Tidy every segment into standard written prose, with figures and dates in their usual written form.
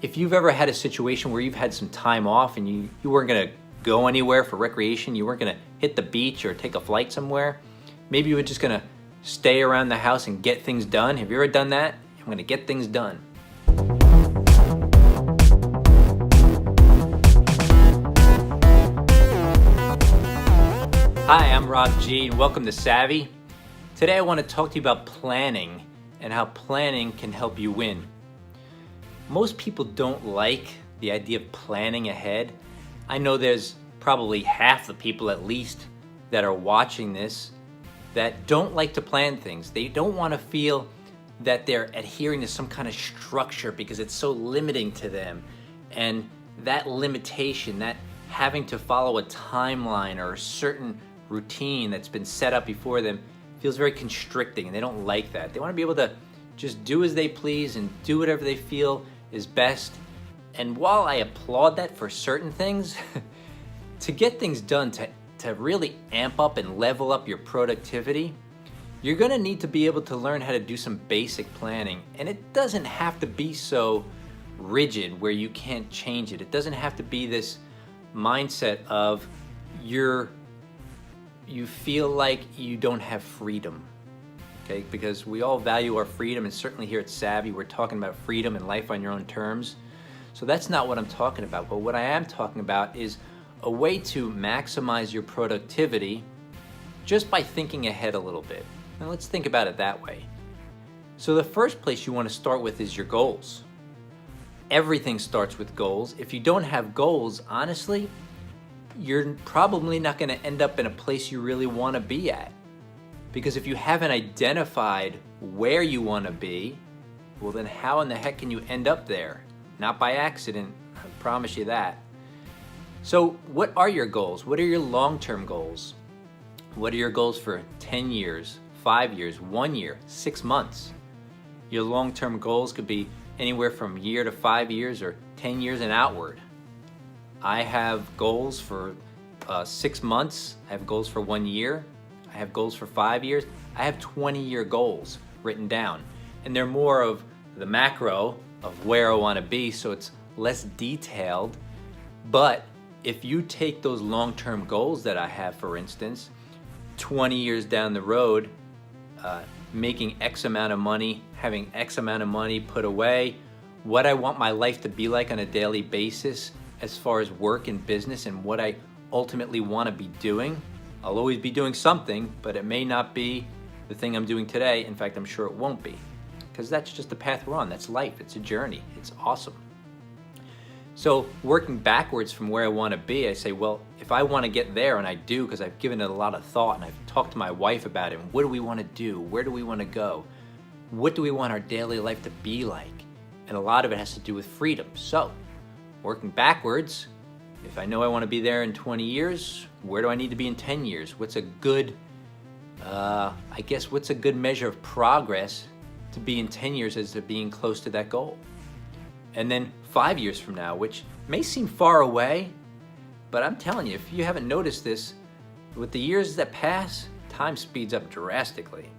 If you've ever had a situation where you've had some time off and you weren't gonna go anywhere for recreation, you weren't gonna hit the beach or take a flight somewhere, maybe you were just gonna stay around the house and get things done. Have you ever done that? I'm gonna get things done. Hi, I'm Rob G and welcome to Savvy. Today I want to talk to you about planning and how planning can help you win. Most people don't like the idea of planning ahead. I know there's probably half the people at least that are watching this that don't like to plan things. They don't want to feel that they're adhering to some kind of structure because it's so limiting to them. And that limitation, that having to follow a timeline or a certain routine that's been set up before them feels very constricting, and they don't like that. They want to be able to just do as they please and do whatever they feel is best. And while I applaud that for certain things, to get things done, to really amp up and level up your productivity, you're gonna need to be able to learn how to do some basic planning. And it doesn't have to be so rigid where you can't change it. It doesn't have to be this mindset of you feel like you don't have freedom. Okay, because we all value our freedom, and certainly here at Savvy, we're talking about freedom and life on your own terms. So that's not what I'm talking about, but what I am talking about is a way to maximize your productivity just by thinking ahead a little bit. Now let's think about it that way. So the first place you want to start with is your goals. Everything starts with goals. If you don't have goals, honestly, you're probably not going to end up in a place you really want to be at. Because if you haven't identified where you want to be, well then how in the heck can you end up there? Not by accident, I promise you that. So what are your goals? What are your long-term goals? What are your goals for 10 years, 5 years, 1 year, 6 months? Your long-term goals could be anywhere from year to 5 years or 10 years and outward. I have goals for 6 months. I have goals for 1 year. I have goals for 5 years. I have 20-year goals written down. And they're more of the macro of where I want to be, so it's less detailed. But if you take those long-term goals that I have, for instance, 20 years down the road, making X amount of money, having X amount of money put away, what I want my life to be like on a daily basis as far as work and business and what I ultimately want to be doing. I'll always be doing something, but it may not be the thing I'm doing today. In fact, I'm sure it won't be, because that's just the path we're on. That's life. It's a journey. It's awesome. So working backwards from where I want to be, I say, well, if I want to get there, and I do because I've given it a lot of thought and I've talked to my wife about it, and what do we want to do? Where do we want to go? What do we want our daily life to be like? And a lot of it has to do with freedom. So working backwards, if I know I want to be there in 20 years, where do I need to be in 10 years? What's a good, what's a good measure of progress to be in 10 years as to being close to that goal? And then 5 years from now, which may seem far away, but I'm telling you, if you haven't noticed this, with the years that pass, time speeds up drastically.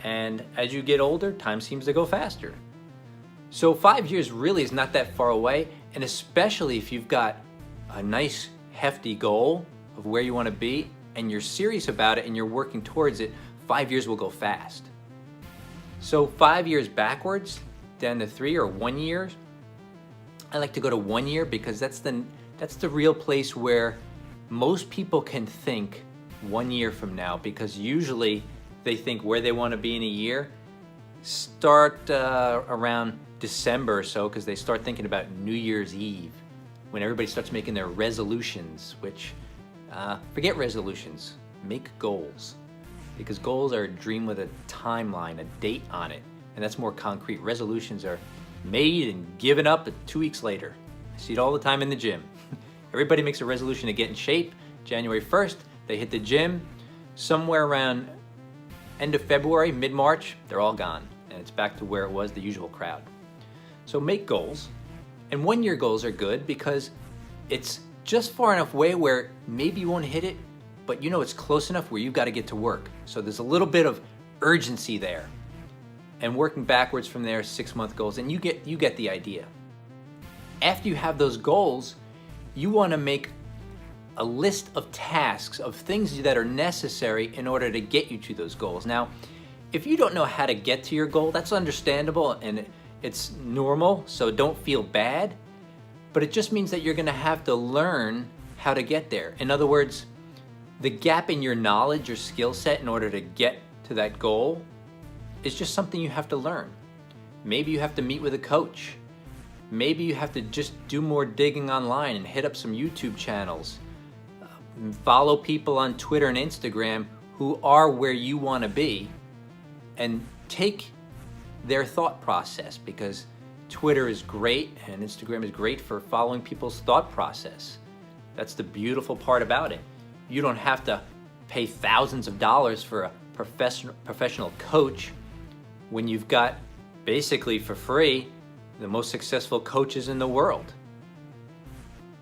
And as you get older, time seems to go faster. So 5 years really is not that far away, and especially if you've got a nice hefty goal of where you want to be and you're serious about it and you're working towards it, 5 years will go fast. So 5 years backwards, down to 3 or 1 year, I like to go to 1 year because that's the real place where most people can think 1 year from now, because usually they think where they want to be in a year start around December or so, because they start thinking about New Year's Eve, when everybody starts making their resolutions, which, forget resolutions, make goals. Because goals are a dream with a timeline, a date on it, and that's more concrete. Resolutions are made and given up 2 weeks later. I see it all the time in the gym. Everybody makes a resolution to get in shape. January 1st, they hit the gym. Somewhere around end of February, mid-March, they're all gone, and it's back to where it was, the usual crowd. So make goals, and 1 year goals are good because it's just far enough away where maybe you won't hit it, but you know it's close enough where you've got to get to work. So there's a little bit of urgency there. And working backwards from there, 6 month goals, and you get the idea. After you have those goals, you want to make a list of tasks, of things that are necessary in order to get you to those goals. Now, if you don't know how to get to your goal, that's understandable and it's normal, so don't feel bad. But it just means that you're going to have to learn how to get there. In other words, the gap in your knowledge or skill set in order to get to that goal is just something you have to learn. Maybe you have to meet with a coach. Maybe you have to just do more digging online and hit up some YouTube channels. Follow people on Twitter and Instagram who are where you want to be and take their thought process, because Twitter is great and Instagram is great for following people's thought process. That's the beautiful part about it. You don't have to pay thousands of dollars for a professional coach when you've got basically for free the most successful coaches in the world.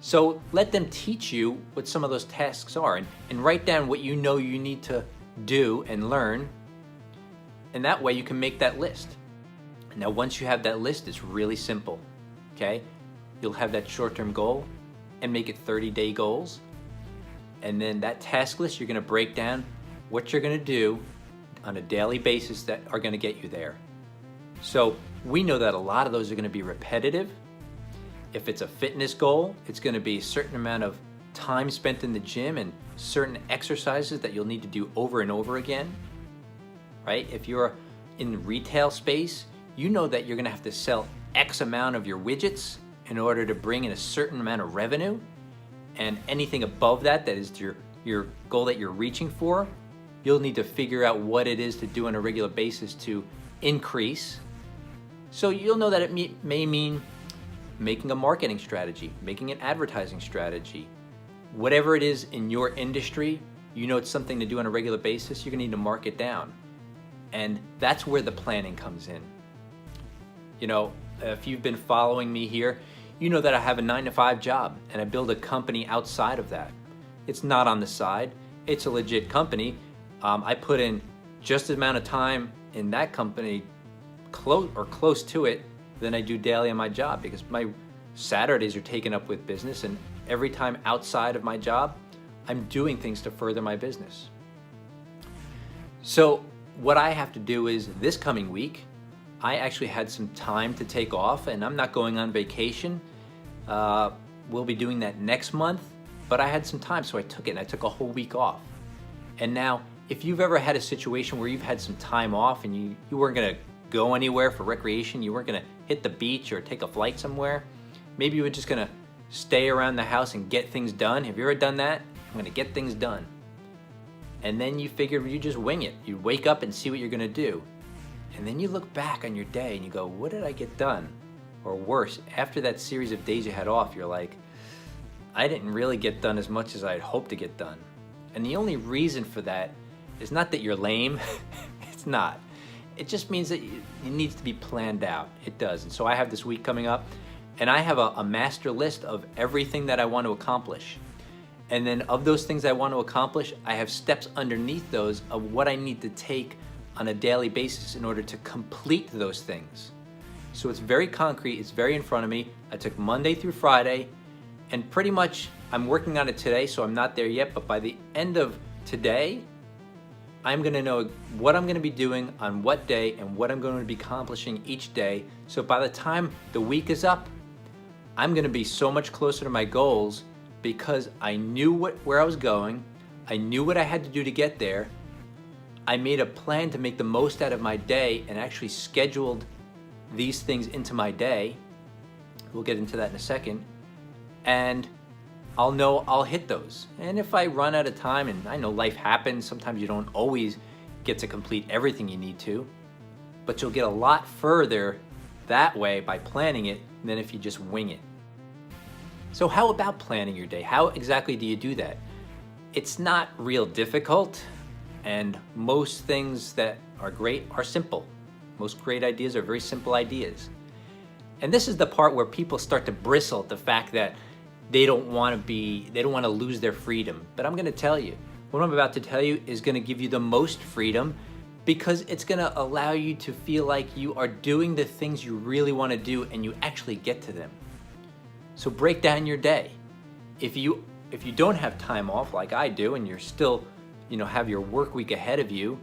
So let them teach you what some of those tasks are, and write down what you know you need to do and learn, and that way you can make that list. Now once you have that list, it's really simple, okay? You'll have that short-term goal and make it 30-day goals, and then that task list you're going to break down what you're going to do on a daily basis that are going to get you there. So we know that a lot of those are going to be repetitive. If it's a fitness goal, it's going to be a certain amount of time spent in the gym and certain exercises that you'll need to do over and over again, right? If you're in the retail space, you know that you're going to have to sell X amount of your widgets in order to bring in a certain amount of revenue, and anything above that, that is your goal that you're reaching for, you'll need to figure out what it is to do on a regular basis to increase. So you'll know that it may mean making a marketing strategy, making an advertising strategy. Whatever it is in your industry, you know it's something to do on a regular basis, you're gonna need to mark it down. And that's where the planning comes in. You know, if you've been following me here, you know that I have a 9-to-5 job and I build a company outside of that. It's not on the side, it's a legit company. I put in just the amount of time in that company, close to it, than I do daily on my job, because my Saturdays are taken up with business, and every time outside of my job, I'm doing things to further my business. So what I have to do is, this coming week, I actually had some time to take off, and I'm not going on vacation. We'll be doing that next month, but I had some time, so I took it, and I took a whole week off. And now, if you've ever had a situation where you've had some time off and you weren't gonna go anywhere for recreation, you weren't gonna hit the beach or take a flight somewhere, maybe you were just gonna stay around the house and get things done. Have you ever done that? I'm gonna get things done. And then you figure you just wing it. You wake up and see what you're gonna do. And then you look back on your day and you go, what did I get done? Or worse, after that series of days you had off, you're like, I didn't really get done as much as I had hoped to get done. And the only reason for that is not that you're lame, it's not. It just means that it needs to be planned out. It does. And so I have this week coming up, and I have a master list of everything that I want to accomplish. And then of those things I want to accomplish, I have steps underneath those of what I need to take on a daily basis in order to complete those things. So it's very concrete, it's very in front of me. I took Monday through Friday, and pretty much I'm working on it today, so I'm not there yet, but by the end of today, I'm gonna know what I'm gonna be doing on what day and what I'm gonna be accomplishing each day. So by the time the week is up, I'm gonna be so much closer to my goals because I knew where I was going, I knew what I had to do to get there, I made a plan to make the most out of my day and actually scheduled these things into my day. We'll get into that in a second. And I'll know I'll hit those. And if I run out of time, and I know life happens, sometimes you don't always get to complete everything you need to, but you'll get a lot further that way by planning it than if you just wing it. So how about planning your day? How exactly do you do that? It's not real difficult, and most things that are great are simple. Most great ideas are very simple ideas. And this is the part where people start to bristle at the fact that they don't want to lose their freedom. But I'm gonna tell you, what I'm about to tell you is gonna give you the most freedom, because it's gonna allow you to feel like you are doing the things you really wanna do and you actually get to them. So break down your day. If you don't have time off like I do and you're still, have your work week ahead of you,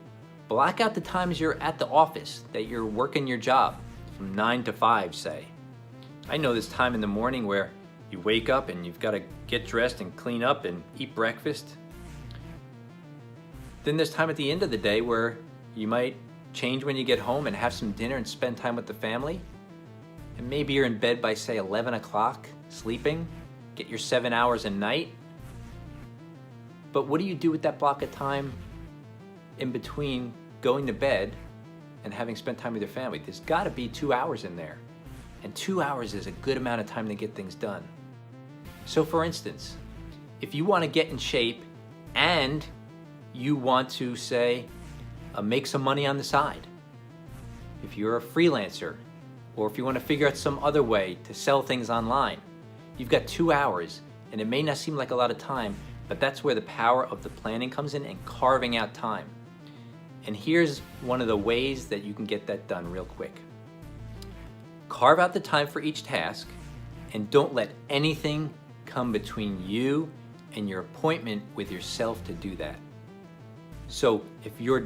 block out the times you're at the office, that you're working your job from 9 to 5, say. I know this time in the morning where you wake up and you've got to get dressed and clean up and eat breakfast. Then there's time at the end of the day where you might change when you get home and have some dinner and spend time with the family. And maybe you're in bed by, say, 11 o'clock, sleeping, get your 7 hours a night. But what do you do with that block of time in between going to bed and having spent time with your family? There's got to be 2 hours in there. And 2 hours is a good amount of time to get things done. So for instance, if you want to get in shape and you want to, say, make some money on the side, if you're a freelancer, or if you want to figure out some other way to sell things online, you've got 2 hours, and it may not seem like a lot of time, but that's where the power of the planning comes in and carving out time. And here's one of the ways that you can get that done real quick. Carve out the time for each task, and don't let anything come between you and your appointment with yourself to do that. So if your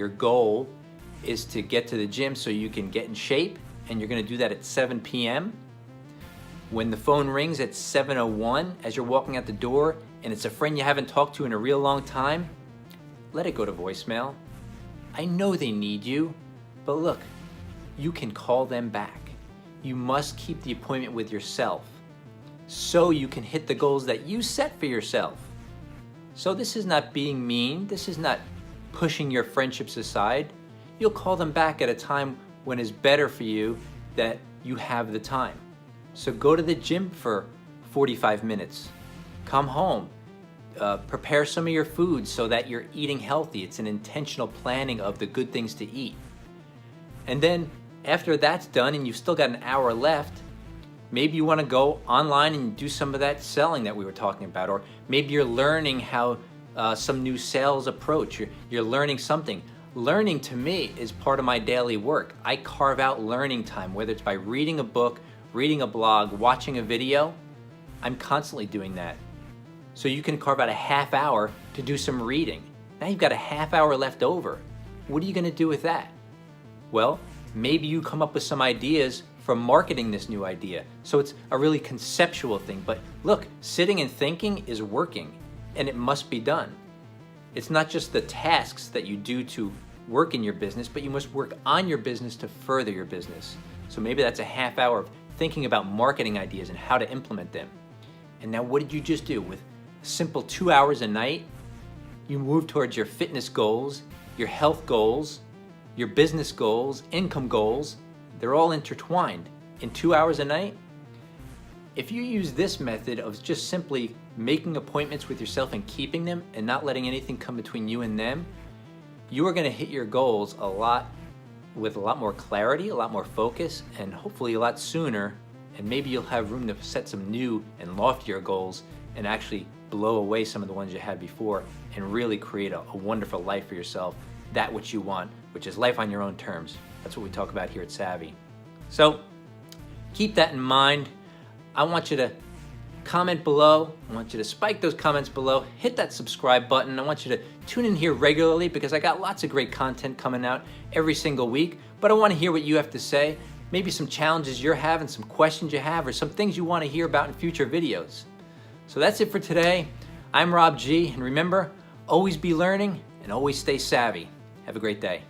goal is to get to the gym so you can get in shape, and you're going to do that at 7 p.m., when the phone rings at 7:01 as you're walking out the door and it's a friend you haven't talked to in a real long time, let it go to voicemail. I know they need you, but look, you can call them back. You must keep the appointment with yourself so you can hit the goals that you set for yourself. So this is not being mean. This is not pushing your friendships aside. You'll call them back at a time when it's better for you that you have the time. So go to the gym for 45 minutes. Come home. Prepare some of your food so that you're eating healthy. It's an intentional planning of the good things to eat. And then after that's done and you've still got an hour left, maybe you want to go online and do some of that selling that we were talking about, or maybe you're learning how some new sales approach. You're learning something. Learning to me is part of my daily work. I carve out learning time, whether it's by reading a book, reading a blog, watching a video. I'm constantly doing that. So you can carve out a half hour to do some reading. Now you've got a half hour left over. What are you going to do with that? Well, maybe you come up with some ideas for marketing this new idea. So it's a really conceptual thing. But look, sitting and thinking is working, and it must be done. It's not just the tasks that you do to work in your business, but you must work on your business to further your business. So maybe that's a half hour of thinking about marketing ideas and how to implement them. And now what did you just do? With a simple 2 hours a night, you move towards your fitness goals, your health goals, your business goals, income goals. They're all intertwined in 2 hours a night. If you use this method of just simply making appointments with yourself and keeping them and not letting anything come between you and them, you are going to hit your goals with a lot more clarity, a lot more focus, and hopefully a lot sooner. And maybe you'll have room to set some new and loftier goals and actually blow away some of the ones you had before and really create a wonderful life for yourself, that which you want, which is life on your own terms. That's what we talk about here at Savvy. So keep that in mind. I want you to comment below. I want you to spike those comments below. Hit that subscribe button. I want you to tune in here regularly because I got lots of great content coming out every single week. But I want to hear what you have to say. Maybe some challenges you're having, some questions you have, or some things you want to hear about in future videos. So that's it for today. I'm Rob G. And remember, always be learning and always stay savvy. Have a great day.